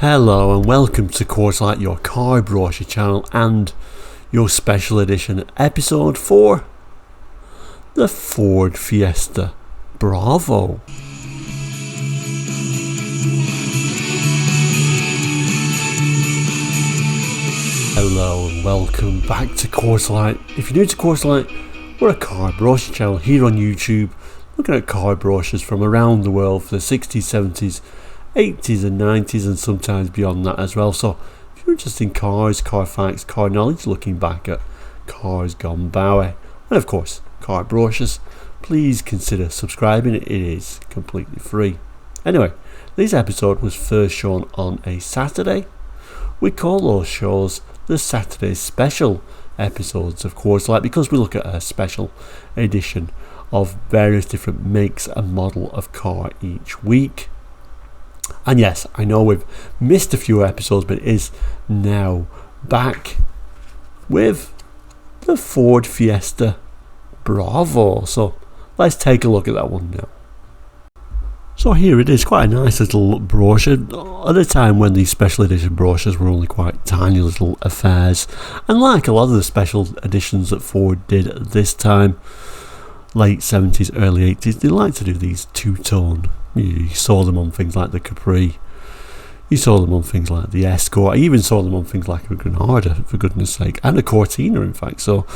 Hello and welcome to Course Like, your car brochure channel and your special edition episode for the Ford Fiesta Bravo. Hello and welcome back to Course Like. If you're new to Course Like, we're a car brochure channel here on YouTube, looking at car brochures from around the world for the 60s, 70s, 80s and 90s and sometimes beyond that as well. So if you're interested in cars, car facts, car knowledge, looking back at cars gone by, and of course car brochures, please consider subscribing. It is completely free. Anyway, this episode was first shown on a Saturday. We call those shows the Saturday special episodes of Course Like because we look at a special edition of various different makes and model of car each week. And yes, I know we've missed a few episodes, but it is now back with the Ford Fiesta Bravo. So let's take a look at that one now. So here it is, quite a nice little brochure at a time when these special edition brochures were only quite tiny little affairs. And like a lot of the special editions that Ford did at this time, late 70s, early 80s, they like to do these two-tone. You saw them on things like the Capri, you saw them on things like the Escort, I even saw them on things like a Granada, for goodness sake, and a Cortina in fact. So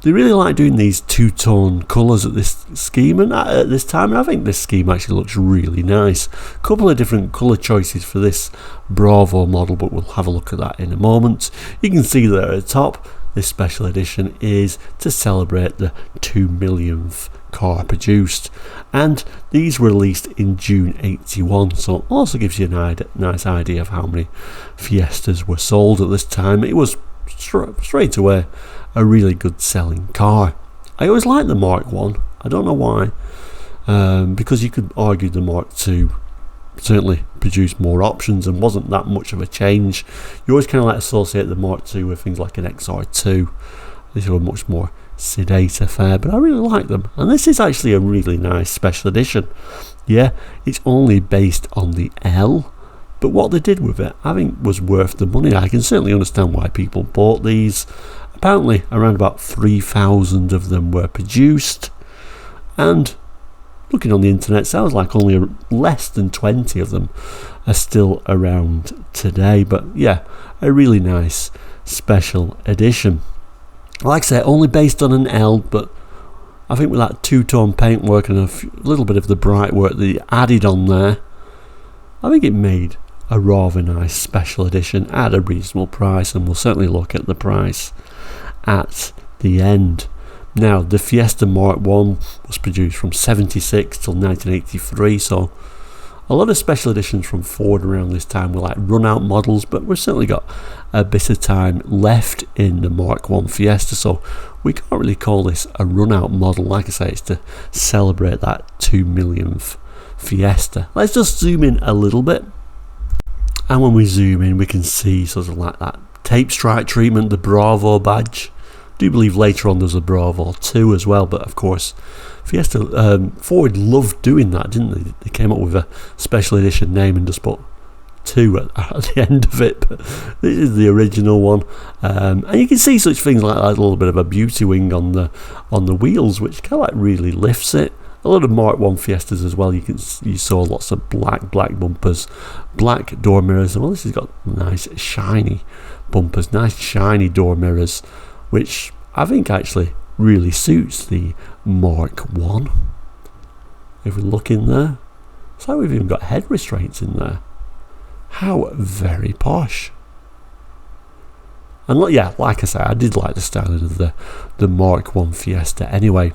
they really like doing these two-tone colours at this scheme and at this time, and I think this scheme actually looks really nice. A couple of different colour choices for this Bravo model, but we'll have a look at that in a moment. You can see there at the top, this special edition is to celebrate the 2 millionth car produced, and these were released in June 81, so it also gives you a nice idea of how many Fiestas were sold at this time. It was straight away a really good selling car. I always liked the Mark 1, I don't know why, because you could argue the Mark 2 certainly produced more options and wasn't that much of a change. You always kind of like associate the Mark 2 with things like an XR2. These were much more sedate affair, but I really like them, and this is actually a really nice special edition. Yeah, it's only based on the L, but what they did with it I think was worth the money. I can certainly understand why people bought these. Apparently around about 3,000 of them were produced, and looking on the internet, sounds like only less than 20 of them are still around today. But yeah, a really nice special edition. Like I say, only based on an L, but I think with that two-tone paintwork and a little bit of the bright work that they added on there, I think it made a rather nice special edition at a reasonable price, and we'll certainly look at the price at the end. Now, the Fiesta Mark 1 was produced from 76 till 1983, so a lot of special editions from Ford around this time were like run-out models, but we've certainly got a bit of time left in the Mark 1 Fiesta, so we can't really call this a run-out model. Like I say, it's to celebrate that 2 millionth Fiesta. Let's just zoom in a little bit, and when we zoom in we can see sort of like that tape stripe treatment, the Bravo badge. I do believe later on there's a Bravo 2 as well, but of course Fiesta, Ford loved doing that, didn't they? They came up with a special edition name and just put 2 at the end of it, but this is the original one, and you can see such things like that, a little bit of a beauty wing on the wheels, which kind of like really lifts it. A lot of Mark 1 Fiestas as well, you saw lots of black bumpers, black door mirrors, and well, this has got nice shiny bumpers, nice shiny door mirrors, which I think actually really suits the Mark 1. If we look in there, it's like we've even got head restraints in there. How very posh. And yeah, like I say, I did like the styling of the Mark 1 Fiesta anyway.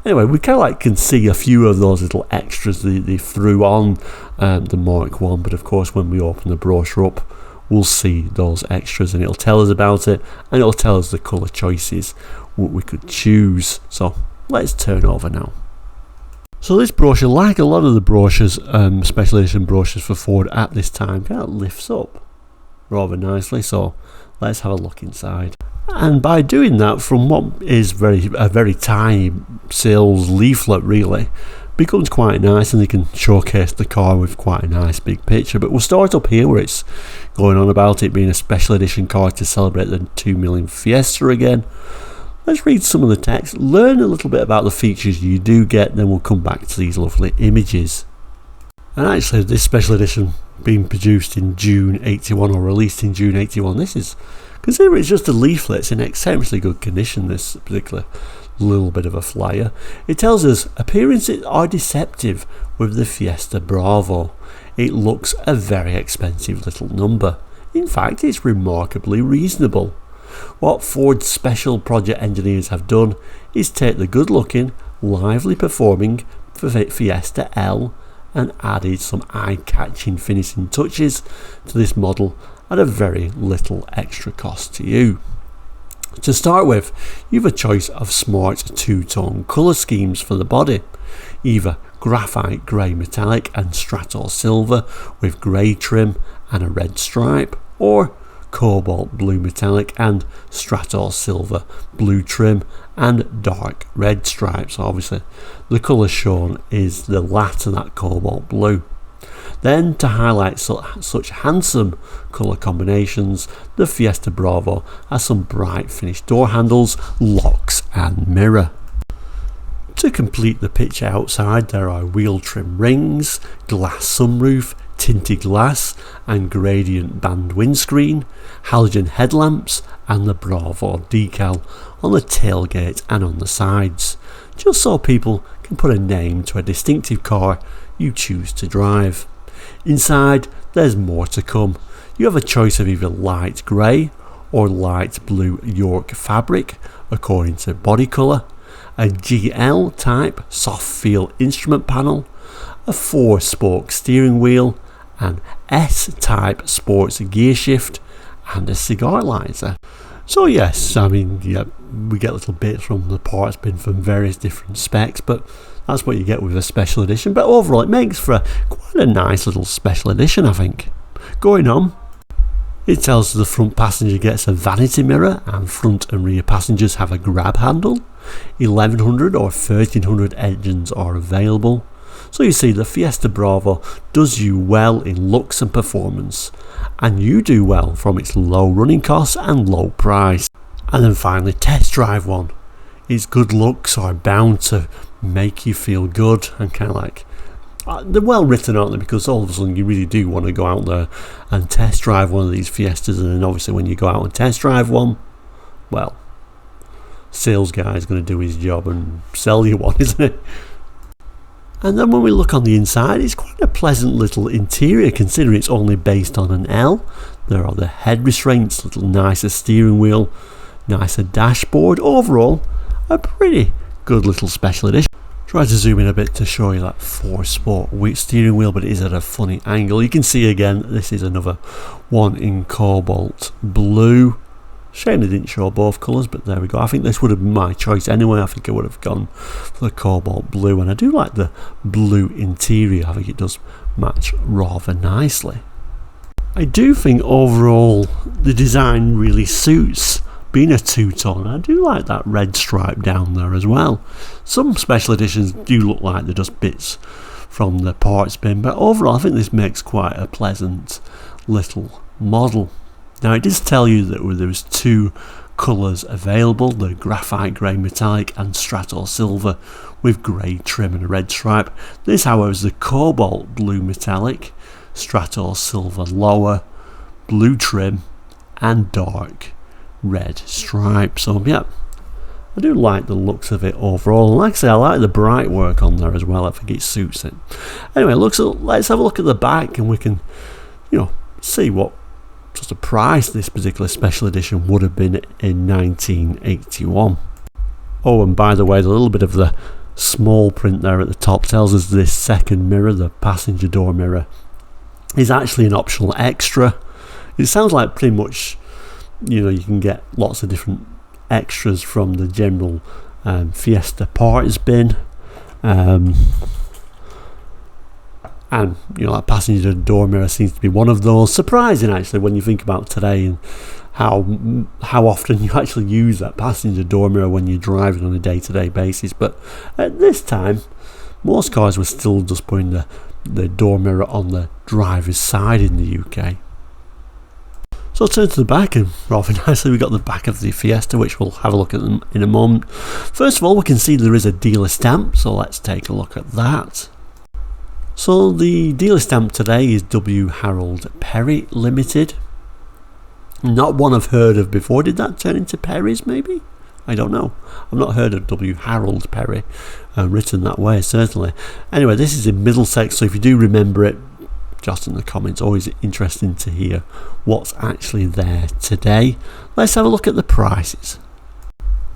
Anyway, we kind of like can see a few of those little extras they threw on the Mark 1, but of course when we open the brochure up, we'll see those extras and it'll tell us about it, and it'll tell us the colour choices what we could choose. So let's turn over now. So this brochure, like a lot of the brochures, special edition brochures for Ford at this time, kind of lifts up rather nicely. So let's have a look inside. And by doing that, from what is a very tiny sales leaflet really, becomes quite nice, and they can showcase the car with quite a nice big picture. But we'll start up here where it's going on about it being a special edition car to celebrate the 2 million Fiesta again. Let's read some of the text, learn a little bit about the features you do get, then we'll come back to these lovely images. And actually, this special edition being produced in June 81 or released in June 81, this is, considering it's just a leaflet, it's in exceptionally good condition, this particular little bit of a flyer. It tells us appearances are deceptive with the Fiesta Bravo. It looks a very expensive little number. In fact, it's remarkably reasonable. What Ford's special project engineers have done is take the good looking, lively performing Fiesta L and added some eye-catching finishing touches to this model at a very little extra cost to you. To start with, you have a choice of smart two-tone colour schemes for the body, either graphite grey metallic and strator silver with grey trim and a red stripe, or cobalt blue metallic and strator silver blue trim and dark red stripes. Obviously the colour shown is the latter, that cobalt blue. Then, to highlight such handsome colour combinations, the Fiesta Bravo has some bright finished door handles, locks and mirror. To complete the picture outside, there are wheel trim rings, glass sunroof, tinted glass and gradient band windscreen, halogen headlamps and the Bravo decal on the tailgate and on the sides, just so people can put a name to a distinctive car you choose to drive. Inside, there's more to come. You have a choice of either light grey or light blue York fabric according to body colour, a GL type soft feel instrument panel, a 4-spoke steering wheel, an S-type sports gear shift and a cigar lighter. So yes, I mean, yeah, we get little bits from the parts bin from various different specs, but that's what you get with a special edition. But overall it makes for quite a nice little special edition, I think. Going on, it tells us the front passenger gets a vanity mirror and front and rear passengers have a grab handle. 1100 or 1300 engines are available. So you see, the Fiesta Bravo does you well in looks and performance, and you do well from its low running costs and low price. And then finally, test drive one. Its good looks are bound to make you feel good, and kind of like, they're well written, aren't they? Because all of a sudden you really do want to go out there and test drive one of these Fiestas, and then obviously when you go out and test drive one, well, sales guy is going to do his job and sell you one, isn't it? And then when we look on the inside, it's quite a pleasant little interior considering it's only based on an L. There are the head restraints, little nicer steering wheel, nicer dashboard. Overall, a pretty good little special edition. Try to zoom in a bit to show you that 4-spoke steering wheel, but it is at a funny angle. You can see again, this is another one in cobalt blue. Shame they didn't show both colours, but there we go. I think this would have been my choice anyway. I think I would have gone for the cobalt blue, and I do like the blue interior. I think it does match rather nicely. I do think overall the design really suits being a two-tone. I do like that red stripe down there as well. Some special editions do look like they're just bits from the parts bin, but overall I think this makes quite a pleasant little model. Now it does tell you that there was 2 colours available, the graphite grey metallic and strator silver with grey trim and a red stripe. This however is the cobalt blue metallic, strator silver lower, blue trim and dark red stripe. So yeah, I do like the looks of it overall. And like I say, I like the bright work on there as well. I think it suits it. Anyway, let's have a look at the back, and we can, see what sort of price this particular special edition would have been in 1981. Oh, and by the way, the little bit of the small print there at the top tells us this second mirror, the passenger door mirror, is actually an optional extra. It sounds like pretty much, you can get lots of different extras from the general Fiesta parts bin. And that passenger door mirror seems to be one of those. Surprising actually when you think about today and how often you actually use that passenger door mirror when you're driving on a day-to-day basis. But at this time, Most cars were still just putting the door mirror on the driver's side in the UK. So I'll turn to the back, and rather nicely we've got the back of the Fiesta, which we'll have a look at in a moment. First of all, we can see there is a dealer stamp, so let's take a look at that. So the dealer stamp today is W. Harold Perry Limited. Not one I've heard of before. Did that turn into Perry's maybe? I don't know. I've not heard of W. Harold Perry written that way, certainly. Anyway, this is in Middlesex, so if you do remember it, just in the comments. Always interesting to hear what's actually there today. Let's have a look at the prices.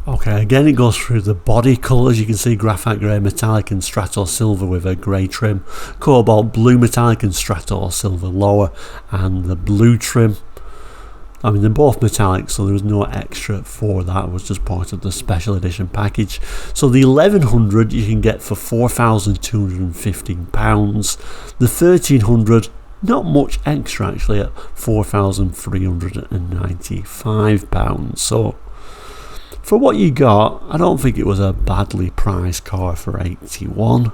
Okay, again it goes through the body colours. You can see graphite grey, metallic and strato silver with a grey trim, cobalt blue metallic and strato silver lower, and the blue trim. I mean, they're both metallic, so there was no extra for that. It was just part of the special edition package. So the 1100 you can get for £4,215. The 1300, not much extra actually, at £4,395. So for what you got, I don't think it was a badly priced car for 81.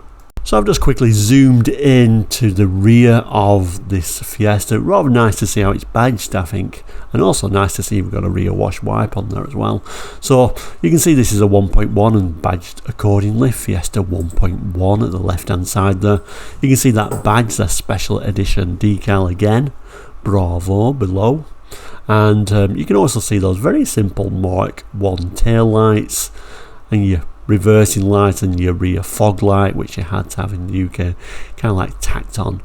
So I've just quickly zoomed in to the rear of this Fiesta. Rather nice to see how it's badged, I think, and also nice to see we've got a rear wash wipe on there as well. So you can see this is a 1.1 and badged accordingly, Fiesta 1.1 at the left hand side there. You can see that badge, the special edition decal again, Bravo below. And you can also see those very simple Mark 1 tail lights and your reversing light and your rear fog light, which you had to have in the UK, kind of like tacked on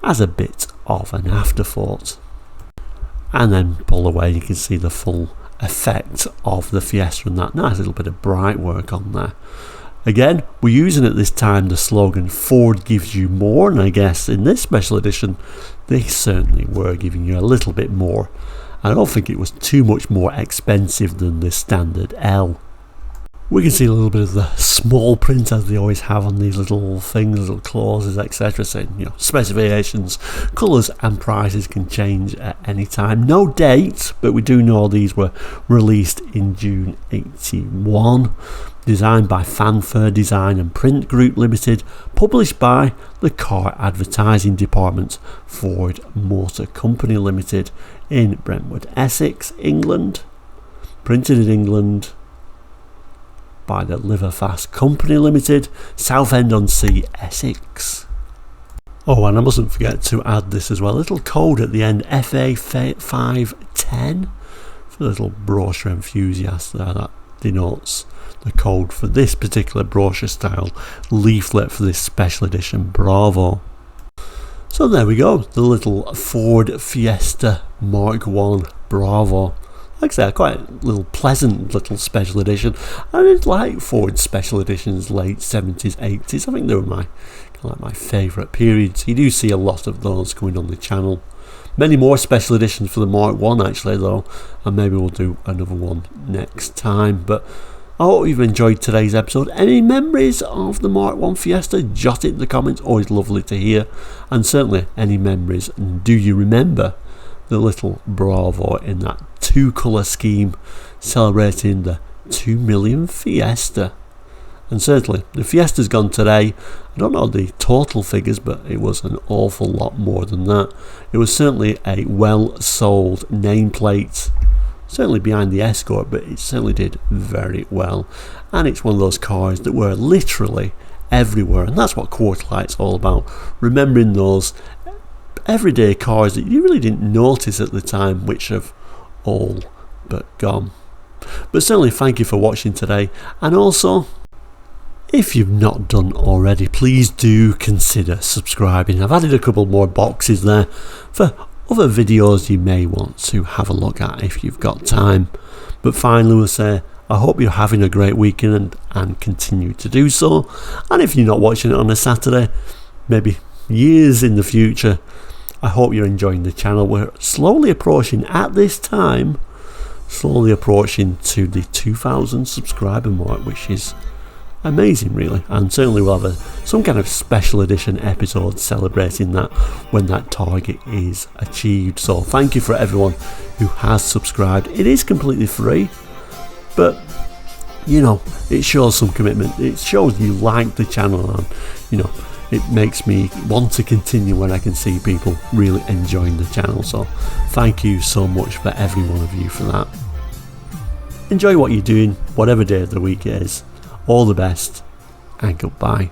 as a bit of an afterthought. And then pull away, you can see the full effect of the Fiesta and that nice little bit of bright work on there. Again, we're using at this time the slogan Ford gives you more, and I guess in this special edition they certainly were giving you a little bit more. I don't think it was too much more expensive than the standard L. We can see a little bit of the small print as they always have on these little things, little clauses, etc. saying, you know, specifications, colours and prices can change at any time. No date, but we do know these were released in June 81. Designed by Fanfare Design and Print Group Limited, published by the Car Advertising Department, Ford Motor Company Limited in Brentwood, Essex, England. Printed in England by the Liverfast Company Limited, Southend-on-Sea, Essex. Oh, and I mustn't forget to add this as well, a little code at the end, FA510, for the little brochure enthusiast there. That denotes the code for this particular brochure style leaflet for this special edition Bravo. So there we go, the little Ford Fiesta Mark 1 Bravo. Like I say, quite a little pleasant little special edition. I did like Ford special editions, late 70s, 80s. I think they were my favourite periods. You do see a lot of those going on the channel. Many more special editions for the Mark 1 actually though, and maybe we'll do another one next time. But I hope you've enjoyed today's episode. Any memories of the Mark 1 Fiesta? Jot it in the comments, always lovely to hear. And certainly any memories, do you remember the little Bravo in that two colour scheme celebrating the 2 million Fiesta? And certainly the Fiesta's gone today. I don't know the total figures, but it was an awful lot more than that. It was certainly a well sold nameplate, certainly behind the Escort, but it certainly did very well. And it's one of those cars that were literally everywhere, and that's what Quarterlight's all about, remembering those everyday cars that you really didn't notice at the time, which have all but gone. But certainly thank you for watching today, and also if you've not done already, please do consider subscribing. I've added a couple more boxes there for other videos you may want to have a look at if you've got time. But finally we'll say I hope you're having a great weekend and continue to do so. And if you're not watching it on a Saturday, maybe years in the future, I hope you're enjoying the channel. We're slowly approaching, at this time, slowly approaching to the 2,000 subscriber mark, which is amazing really, and certainly we'll have some kind of special edition episode celebrating that when that target is achieved. So thank you for everyone who has subscribed. It is completely free, but you know, it shows some commitment. It shows you like the channel and you know, it makes me want to continue when I can see people really enjoying the channel. So thank you so much for every one of you for that. Enjoy what you're doing, whatever day of the week it is. All the best, and goodbye.